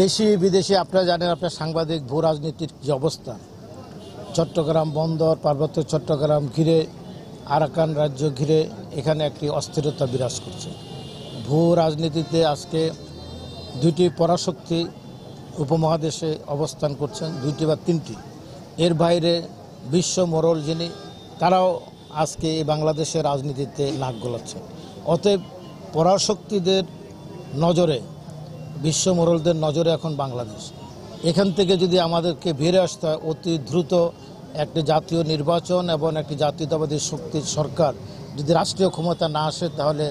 দেশি বিদেশি আপনারা জানেন, আপনার সাংবাদিক ভূ রাজনীতির যে অবস্থা, চট্টগ্রাম বন্দর, পার্বত্য চট্টগ্রাম ঘিরে, আরাকান রাজ্য ঘিরে এখানে একটি অস্থিরতা বিরাজ করছে। ভূ রাজনীতিতে আজকে দুইটি পরাশক্তি উপমহাদেশে অবস্থান করছেন, দুইটি বা তিনটি। এর বাইরে বিশ্ব মোড়ল যিনি, তারাও আজকে এই বাংলাদেশের রাজনীতিতে নাক গলাচ্ছে। অতএব পরাশক্তিদের নজরে, বিশ্ব মোড়লদের নজরে এখন বাংলাদেশ। এখান থেকে যদি আমাদেরকে বেরে আসতে হয়, অতি দ্রুত একটি জাতীয় নির্বাচন এবং একটি জাতীয়তাবাদী শক্তির সরকার যদি রাষ্ট্রীয় ক্ষমতা না আসে, তাহলে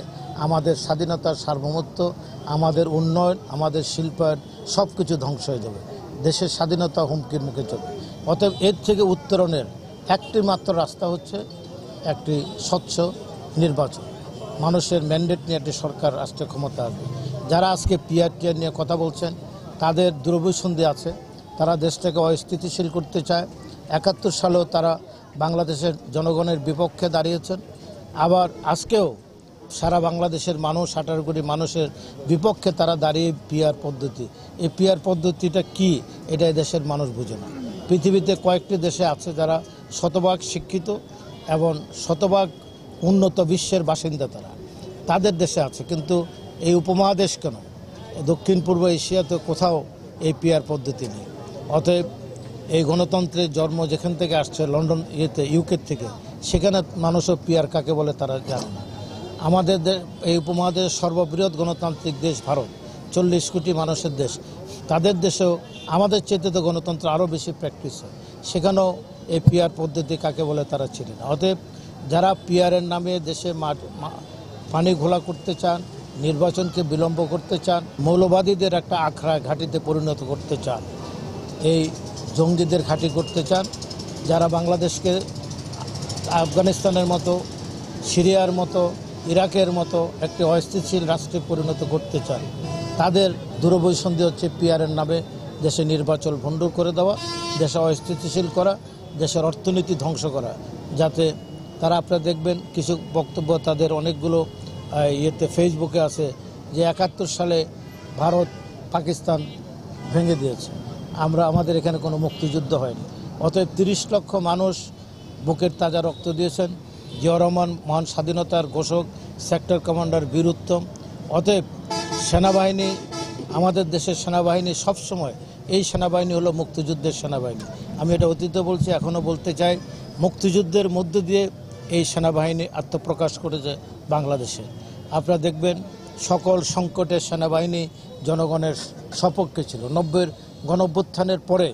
আমাদের স্বাধীনতার সার্বভৌমত্ব, আমাদের উন্নয়ন, আমাদের শিল্পায়ন সব কিছু ধ্বংস হয়ে যাবে। দেশের স্বাধীনতা হুমকির মুখে চলবে। অতএব এর থেকে উত্তরণের একটি মাত্র রাস্তা হচ্ছে একটি স্বচ্ছ নির্বাচন। মানুষের ম্যান্ডেট নিয়ে একটি সরকার রাষ্ট্রীয় ক্ষমতা আসবে। যারা আজকে পিআর নিয়ে কথা বলছেন, তাদের দুরভিসন্ধি আছে। তারা দেশটাকে অস্থিতিশীল করতে চায়। ৭১ সালেও তারা বাংলাদেশের জনগণের বিপক্ষে দাঁড়িয়েছেন। আবার আজকেও সারা বাংলাদেশের মানুষ, ১৮ কোটি মানুষের বিপক্ষে তারা দাঁড়িয়ে পিআর পদ্ধতি। এই পিআর পদ্ধতিটা কি, এটাই দেশের মানুষ বুঝে না। পৃথিবীতে কয়েকটি দেশে আছে যারা শতভাগ শিক্ষিত এবং শতভাগ উন্নত বিশ্বের বাসিন্দা, তাদের দেশে আছে। কিন্তু এই উপমহাদেশ কেন, দক্ষিণ পূর্ব এশিয়াতে কোথাও এই পিআর পদ্ধতি নেই। অতএব এই গণতন্ত্রের জন্ম যেখান থেকে আসছে, লন্ডন ইউকে থেকে, সেখানে মানুষও পিআর কাকে বলে তারা জানে না। আমাদের এই উপমহাদেশের সর্ববৃহৎ গণতান্ত্রিক দেশ ভারত, ৪০ কোটি মানুষের দেশ। তাদের দেশেও আমাদের চেয়ে তো গণতন্ত্র আরও বেশি প্র্যাকটিস হয়। সেখানেও এই পিআর পদ্ধতি কাকে বলে তারা চেনে না। অতএব যারা পিআরের নামে দেশে পানি ঘোলা করতে চান, নির্বাচনকে বিলম্ব করতে চান, মৌলবাদীদের একটা আখড়া ঘাঁটিতে পরিণত করতে চান, এই জঙ্গিদের ঘাঁটি করতে চান, যারা বাংলাদেশকে আফগানিস্তানের মতো, সিরিয়ার মতো, ইরাকের মতো একটি অস্থিতিশীল রাষ্ট্রে পরিণত করতে চান, তাদের দুরভিসন্ধি হচ্ছে পিআরের নামে দেশে নির্বাচন ভণ্ড করে দেওয়া, দেশে অস্থিতিশীল করা, দেশের অর্থনীতি ধ্বংস করা। যাতে তারা, আপনারা দেখবেন কিছু বক্তব্য তাদের অনেকগুলো ফেসবুকে আছে যে ৭১ সালে ভারত পাকিস্তান ভেঙে দিয়েছে, আমাদের এখানে কোনো মুক্তিযুদ্ধ হয়নি। অতএব ৩০ লক্ষ মানুষ বুকের তাজা রক্ত দিয়েছেন। জিয়াউর রহমান মহান স্বাধীনতার ঘোষক, সেক্টর কমান্ডার বীর উত্তম। অতএব সেনাবাহিনী, আমাদের দেশের সেনাবাহিনী সবসময়, এই সেনাবাহিনী হলো মুক্তিযুদ্ধের সেনাবাহিনী। আমি এটা অতীতে বলছি, এখনও বলতে চাই, মুক্তিযুদ্ধের মধ্য দিয়ে এই সেনাবাহিনী আত্মপ্রকাশ করেছে বাংলাদেশে। আপনারা দেখবেন সকল সংকটে সেনাবাহিনী জনগণের সপক্ষে ছিল। ৯০-এর গণঅভ্যুত্থানের পরে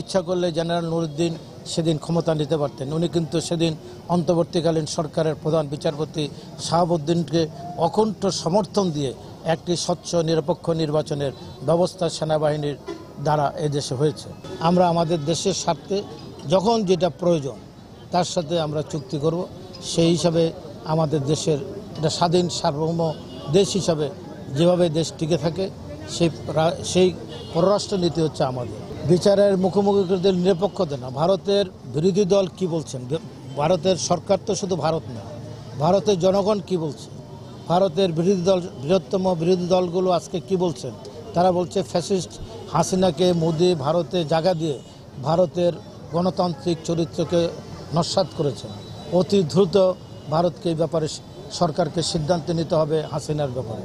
ইচ্ছা করলে জেনারেল নুরউদ্দিন সেদিন ক্ষমতা নিতে পারতেন। উনি কিন্তু সেদিন অন্তর্বর্তীকালীন সরকারের প্রধান বিচারপতি শাহাবুদ্দিনকে অকুণ্ঠ সমর্থন দিয়ে একটি স্বচ্ছ নিরপেক্ষ নির্বাচনের ব্যবস্থা সেনাবাহিনীর দ্বারা এদেশে হয়েছে। আমরা আমাদের দেশের স্বার্থে যখন যেটা প্রয়োজন তার সাথে আমরা চুক্তি করব। সেই হিসাবে আমাদের দেশের একটা স্বাধীন সার্বভৌম দেশ হিসাবে যেভাবে দেশ টিকে থাকে, সেই পররাষ্ট্র নীতি হচ্ছে আমাদের। বিচারের মুখোমুখি করে নিরপেক্ষতা না। ভারতের বিরোধী দল কি বলছেন, ভারতের সরকার তো শুধু ভারত না, ভারতের জনগণ কি বলছে, ভারতের বিরোধী দল, বৃহত্তম বিরোধী দলগুলো আজকে কি বলছেন? তারা বলছে ফ্যাসিস্ট হাসিনাকে মোদি ভারতে জায়গা দিয়ে ভারতের গণতান্ত্রিক চরিত্রকে নস্যাৎ করেছেন। অতি দ্রুত ভারতকে এই ব্যাপারে সরকারকে সিদ্ধান্ত নিতে হবে হাসিনার ব্যাপারে।